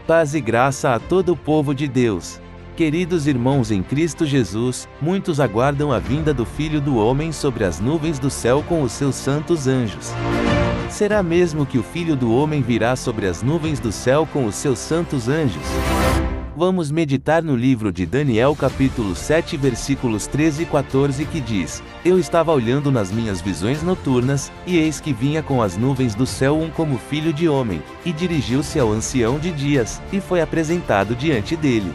Paz e graça a todo o povo de Deus. Queridos irmãos em Cristo Jesus, muitos aguardam a vinda do Filho do Homem sobre as nuvens do céu com os seus santos anjos. Será mesmo que o Filho do Homem virá sobre as nuvens do céu com os seus santos anjos? Vamos meditar no livro de Daniel capítulo 7 versículos 13 e 14 que diz: Eu estava olhando nas minhas visões noturnas, e eis que vinha com as nuvens do céu um como filho de homem, e dirigiu-se ao ancião de dias, e foi apresentado diante dele.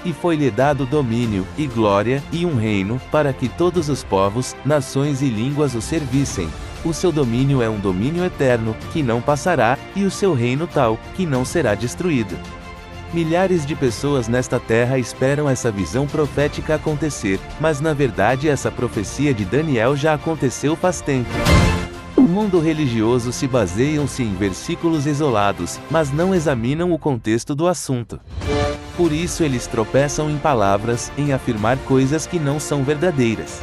E foi-lhe dado domínio, e glória, e um reino, para que todos os povos, nações e línguas o servissem. O seu domínio é um domínio eterno, que não passará, e o seu reino tal, que não será destruído. Milhares de pessoas nesta terra esperam essa visão profética acontecer, mas na verdade essa profecia de Daniel já aconteceu faz tempo. O mundo religioso se baseiam-se em versículos isolados, mas não examinam o contexto do assunto. Por isso eles tropeçam em palavras, em afirmar coisas que não são verdadeiras.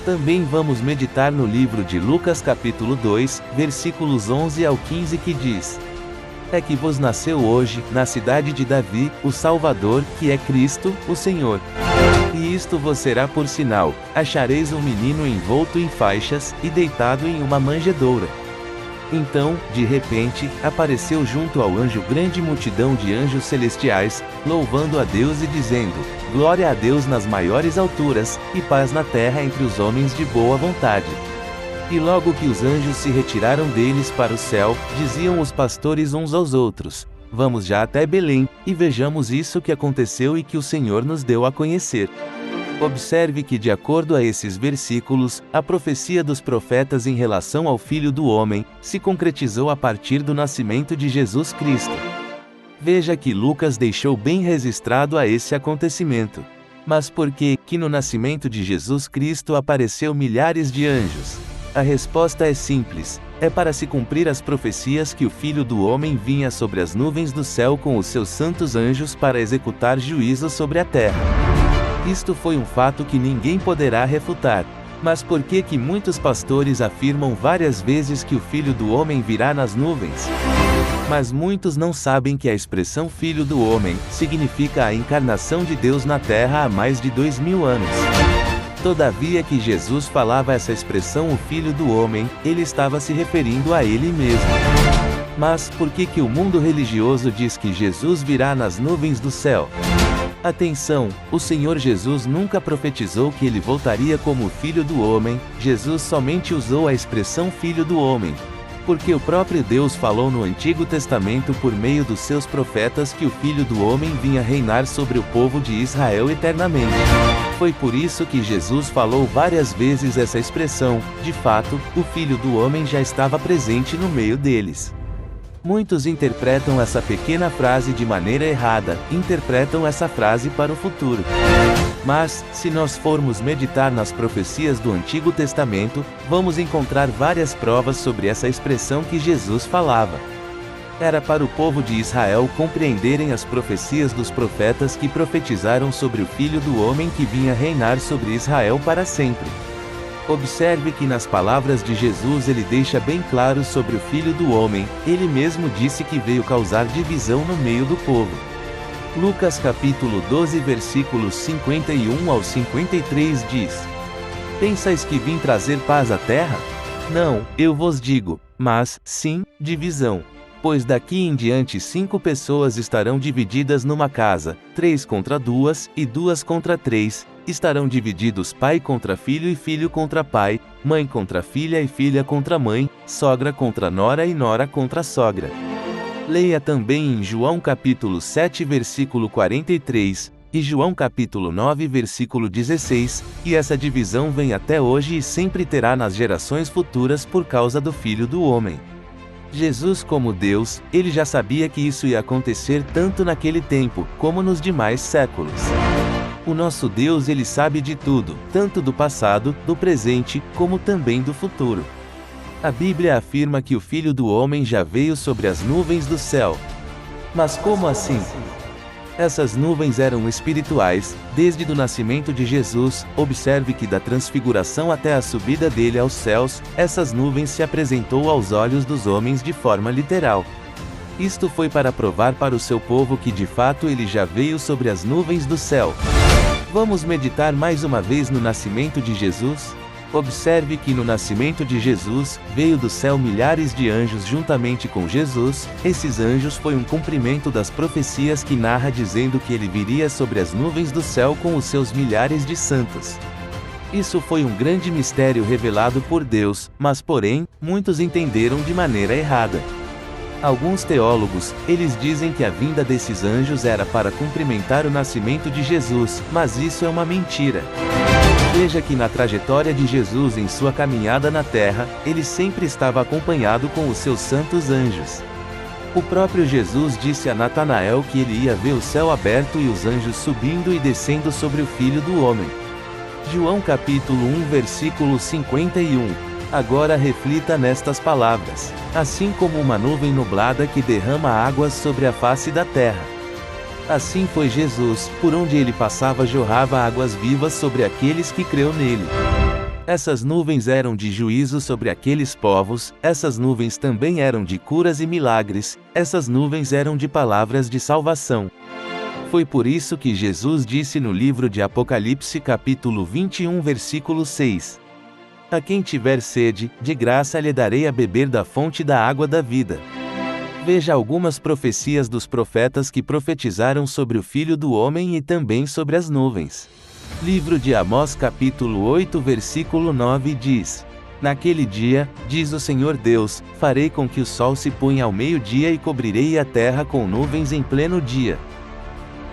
Também vamos meditar no livro de Lucas capítulo 2, versículos 11 ao 15 que diz: É que vos nasceu hoje, na cidade de Davi, o Salvador, que é Cristo, o Senhor. E isto vos será por sinal: achareis um menino envolto em faixas, e deitado em uma manjedoura. Então, de repente, apareceu junto ao anjo grande multidão de anjos celestiais, louvando a Deus e dizendo: Glória a Deus nas maiores alturas, e paz na terra entre os homens de boa vontade. E logo que os anjos se retiraram deles para o céu, diziam os pastores uns aos outros: Vamos já até Belém, e vejamos isso que aconteceu e que o Senhor nos deu a conhecer. Observe que, de acordo a esses versículos, a profecia dos profetas em relação ao Filho do Homem se concretizou a partir do nascimento de Jesus Cristo. Veja que Lucas deixou bem registrado a esse acontecimento. Mas por que no nascimento de Jesus Cristo apareceu milhares de anjos? A resposta é simples: é para se cumprir as profecias que o Filho do Homem vinha sobre as nuvens do céu com os seus santos anjos para executar juízo sobre a terra. Isto foi um fato que ninguém poderá refutar. Mas por que muitos pastores afirmam várias vezes que o Filho do Homem virá nas nuvens? Mas muitos não sabem que a expressão Filho do Homem significa a encarnação de Deus na terra há mais de 2000 anos. Todavia que Jesus falava essa expressão o Filho do Homem, ele estava se referindo a ele mesmo. Mas por que o mundo religioso diz que Jesus virá nas nuvens do céu? Atenção, o Senhor Jesus nunca profetizou que ele voltaria como o Filho do Homem. Jesus somente usou a expressão Filho do Homem, porque o próprio Deus falou no Antigo Testamento por meio dos seus profetas que o Filho do Homem vinha reinar sobre o povo de Israel eternamente. Foi por isso que Jesus falou várias vezes essa expressão. De fato, o Filho do Homem já estava presente no meio deles. Muitos interpretam essa pequena frase de maneira errada, interpretam essa frase para o futuro. Mas, se nós formos meditar nas profecias do Antigo Testamento, vamos encontrar várias provas sobre essa expressão que Jesus falava. Era para o povo de Israel compreenderem as profecias dos profetas que profetizaram sobre o Filho do Homem que vinha reinar sobre Israel para sempre. Observe que nas palavras de Jesus ele deixa bem claro sobre o Filho do Homem. Ele mesmo disse que veio causar divisão no meio do povo. Lucas capítulo 12 versículos 51 ao 53 diz: Pensais que vim trazer paz à terra? Não, eu vos digo, mas, sim, divisão. Pois daqui em diante 5 pessoas estarão divididas numa casa, 3 contra 2, e 2 contra 3, estarão divididos pai contra filho e filho contra pai, mãe contra filha e filha contra mãe, sogra contra nora e nora contra sogra. Leia também em João capítulo 7 versículo 43, e João capítulo 9 versículo 16, e essa divisão vem até hoje e sempre terá nas gerações futuras por causa do Filho do Homem. Jesus, como Deus, ele já sabia que isso ia acontecer tanto naquele tempo, como nos demais séculos. O nosso Deus ele sabe de tudo, tanto do passado, do presente, como também do futuro. A Bíblia afirma que o Filho do Homem já veio sobre as nuvens do céu. Mas como assim? Essas nuvens eram espirituais, desde o nascimento de Jesus. Observe que da transfiguração até a subida dele aos céus, essas nuvens se apresentou aos olhos dos homens de forma literal. Isto foi para provar para o seu povo que de fato ele já veio sobre as nuvens do céu. Vamos meditar mais uma vez no nascimento de Jesus? Observe que no nascimento de Jesus, veio do céu milhares de anjos juntamente com Jesus. Esses anjos foi um cumprimento das profecias que narra dizendo que ele viria sobre as nuvens do céu com os seus milhares de santos. Isso foi um grande mistério revelado por Deus, mas porém, muitos entenderam de maneira errada. Alguns teólogos, eles dizem que a vinda desses anjos era para cumprimentar o nascimento de Jesus, mas isso é uma mentira. Veja que na trajetória de Jesus em sua caminhada na terra, ele sempre estava acompanhado com os seus santos anjos. O próprio Jesus disse a Natanael que ele ia ver o céu aberto e os anjos subindo e descendo sobre o Filho do Homem. João capítulo 1 versículo 51. Agora reflita nestas palavras. Assim como uma nuvem nublada que derrama águas sobre a face da terra. Assim foi Jesus, por onde ele passava jorrava águas vivas sobre aqueles que creu nele. Essas nuvens eram de juízo sobre aqueles povos, essas nuvens também eram de curas e milagres, essas nuvens eram de palavras de salvação. Foi por isso que Jesus disse no livro de Apocalipse capítulo 21 versículo 6. A quem tiver sede, de graça lhe darei a beber da fonte da água da vida. Veja algumas profecias dos profetas que profetizaram sobre o Filho do Homem e também sobre as nuvens. Livro de Amós capítulo 8 versículo 9 diz: Naquele dia, diz o Senhor Deus, farei com que o sol se ponha ao meio-dia e cobrirei a terra com nuvens em pleno dia.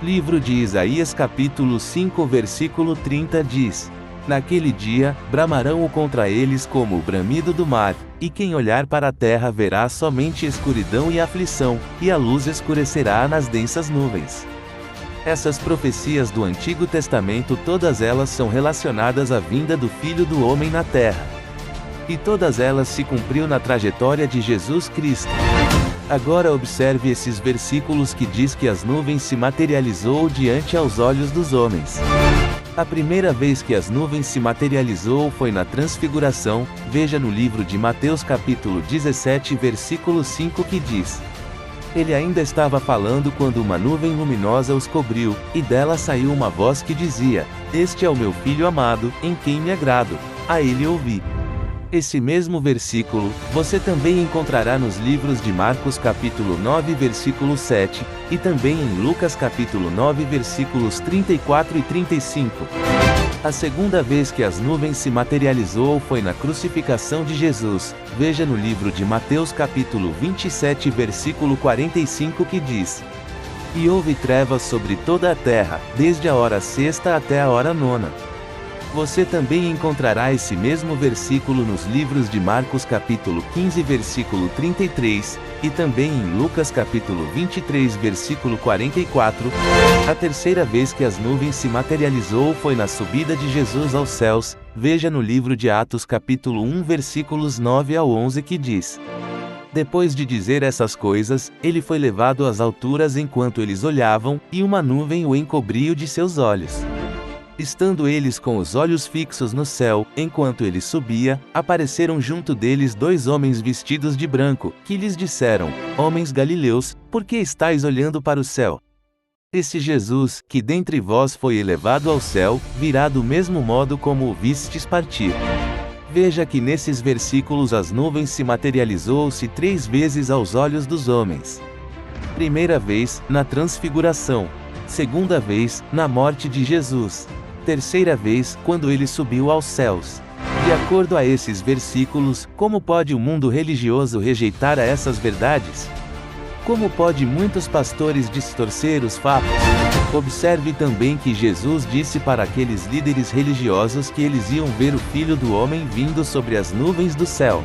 Livro de Isaías capítulo 5 versículo 30 diz: Naquele dia, bramarão contra eles como o bramido do mar, e quem olhar para a terra verá somente escuridão e aflição, e a luz escurecerá nas densas nuvens. Essas profecias do Antigo Testamento todas elas são relacionadas à vinda do Filho do Homem na terra. E todas elas se cumpriu na trajetória de Jesus Cristo. Agora observe esses versículos que diz que as nuvens se materializou diante aos olhos dos homens. A primeira vez que as nuvens se materializou foi na transfiguração. Veja no livro de Mateus capítulo 17 versículo 5 que diz: Ele ainda estava falando quando uma nuvem luminosa os cobriu, e dela saiu uma voz que dizia: Este é o meu filho amado, em quem me agrado, a ele ouvi. Esse mesmo versículo, você também encontrará nos livros de Marcos capítulo 9 versículo 7, e também em Lucas capítulo 9 versículos 34 e 35. A segunda vez que as nuvens se materializou foi na crucificação de Jesus. Veja no livro de Mateus capítulo 27 versículo 45 que diz: E houve trevas sobre toda a terra, desde a hora sexta até a hora nona. Você também encontrará esse mesmo versículo nos livros de Marcos capítulo 15 versículo 33, e também em Lucas capítulo 23 versículo 44. A terceira vez que as nuvens se materializou foi na subida de Jesus aos céus. Veja no livro de Atos capítulo 1 versículos 9 ao 11 que diz: Depois de dizer essas coisas, ele foi levado às alturas enquanto eles olhavam, e uma nuvem o encobriu de seus olhos. Estando eles com os olhos fixos no céu, enquanto ele subia, apareceram junto deles dois homens vestidos de branco, que lhes disseram: Homens galileus, por que estáis olhando para o céu? Esse Jesus, que dentre vós foi elevado ao céu, virá do mesmo modo como o vistes partir. Veja que nesses versículos as nuvens se materializou-se 3 vezes aos olhos dos homens. Primeira vez, na transfiguração. Segunda vez, na morte de Jesus. Terceira vez, quando ele subiu aos céus. De acordo a esses versículos, como pode o mundo religioso rejeitar a essas verdades? Como pode muitos pastores distorcer os fatos? Observe também que Jesus disse para aqueles líderes religiosos que eles iam ver o Filho do Homem vindo sobre as nuvens do céu.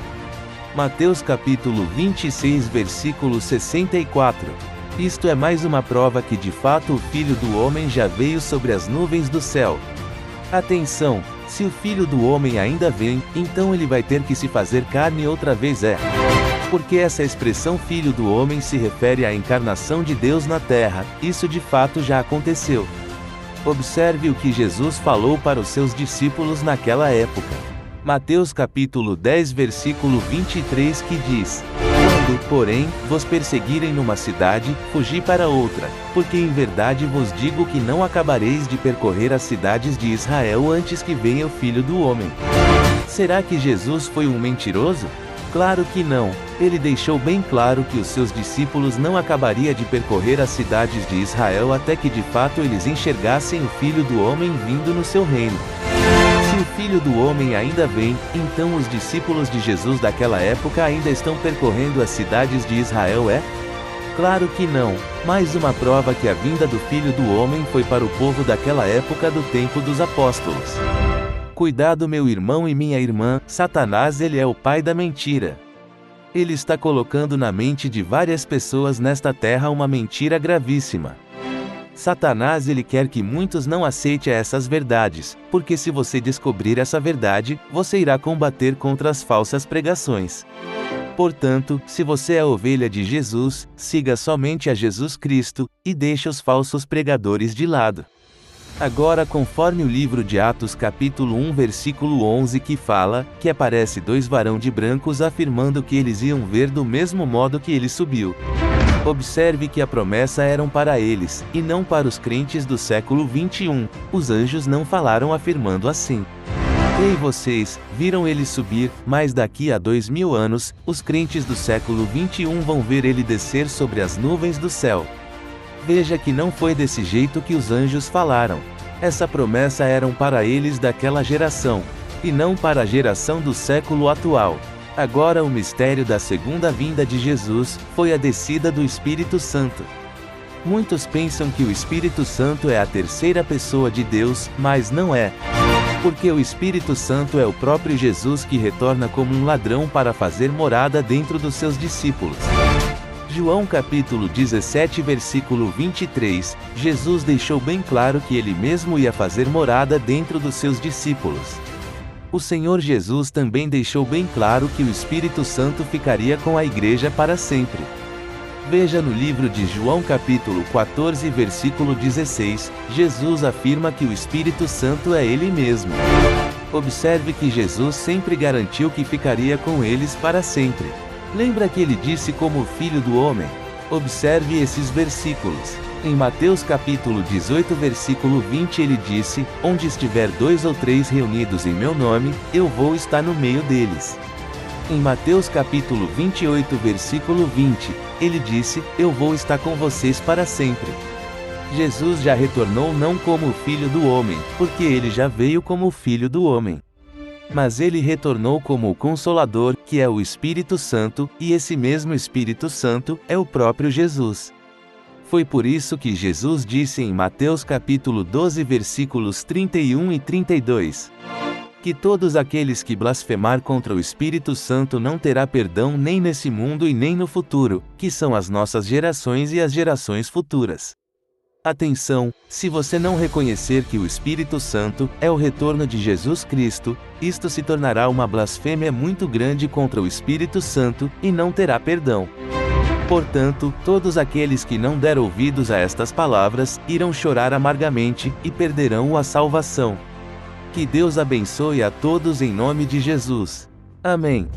Mateus capítulo 26 versículo 64. Isto é mais uma prova que de fato o Filho do Homem já veio sobre as nuvens do céu. Atenção! Se o Filho do Homem ainda vem, então ele vai ter que se fazer carne outra vez Porque essa expressão Filho do Homem se refere à encarnação de Deus na terra. Isso de fato já aconteceu. Observe o que Jesus falou para os seus discípulos naquela época. Mateus capítulo 10 versículo 23 que diz: Quando, porém, vos perseguirem numa cidade, fugi para outra, porque em verdade vos digo que não acabareis de percorrer as cidades de Israel antes que venha o Filho do Homem. Será que Jesus foi um mentiroso? Claro que não. Ele deixou bem claro que os seus discípulos não acabariam de percorrer as cidades de Israel até que de fato eles enxergassem o Filho do Homem vindo no seu reino. Se o Filho do Homem ainda vem, então os discípulos de Jesus daquela época ainda estão percorrendo as cidades de Israel, é? Claro que não. Mais uma prova que a vinda do Filho do Homem foi para o povo daquela época do tempo dos apóstolos. Cuidado, meu irmão e minha irmã, Satanás ele é o pai da mentira. Ele está colocando na mente de várias pessoas nesta terra uma mentira gravíssima. Satanás ele quer que muitos não aceitem essas verdades, porque se você descobrir essa verdade, você irá combater contra as falsas pregações. Portanto, se você é a ovelha de Jesus, siga somente a Jesus Cristo, e deixe os falsos pregadores de lado. Agora, conforme o livro de Atos capítulo 1 versículo 11 que fala, que aparece 2 varões de brancos afirmando que eles iam ver do mesmo modo que ele subiu. Observe que a promessa eram para eles, e não para os crentes do século 21, os anjos não falaram afirmando assim. Ei vocês, viram ele subir, mas daqui a 2000 anos, os crentes do século 21 vão ver ele descer sobre as nuvens do céu. Veja que não foi desse jeito que os anjos falaram. Essa promessa eram para eles daquela geração, e não para a geração do século atual. Agora o mistério da segunda vinda de Jesus foi a descida do Espírito Santo. Muitos pensam que o Espírito Santo é a terceira pessoa de Deus, mas não é. Porque o Espírito Santo é o próprio Jesus que retorna como um ladrão para fazer morada dentro dos seus discípulos. João capítulo 17 versículo 23, Jesus deixou bem claro que ele mesmo ia fazer morada dentro dos seus discípulos. O Senhor Jesus também deixou bem claro que o Espírito Santo ficaria com a igreja para sempre. Veja no livro de João capítulo 14 versículo 16, Jesus afirma que o Espírito Santo é ele mesmo. Observe que Jesus sempre garantiu que ficaria com eles para sempre. Lembra que ele disse como o Filho do Homem? Observe esses versículos. Em Mateus capítulo 18 versículo 20 ele disse, onde estiver 2 ou 3 reunidos em meu nome, eu vou estar no meio deles. Em Mateus capítulo 28 versículo 20, ele disse, eu vou estar com vocês para sempre. Jesus já retornou não como o Filho do Homem, porque ele já veio como o Filho do Homem. Mas ele retornou como o Consolador, que é o Espírito Santo, e esse mesmo Espírito Santo é o próprio Jesus. Foi por isso que Jesus disse em Mateus capítulo 12 versículos 31 e 32, que todos aqueles que blasfemar contra o Espírito Santo não terá perdão nem nesse mundo e nem no futuro, que são as nossas gerações e as gerações futuras. Atenção, se você não reconhecer que o Espírito Santo é o retorno de Jesus Cristo, isto se tornará uma blasfêmia muito grande contra o Espírito Santo, e não terá perdão. Portanto, todos aqueles que não der ouvidos a estas palavras, irão chorar amargamente, e perderão a salvação. Que Deus abençoe a todos em nome de Jesus. Amém.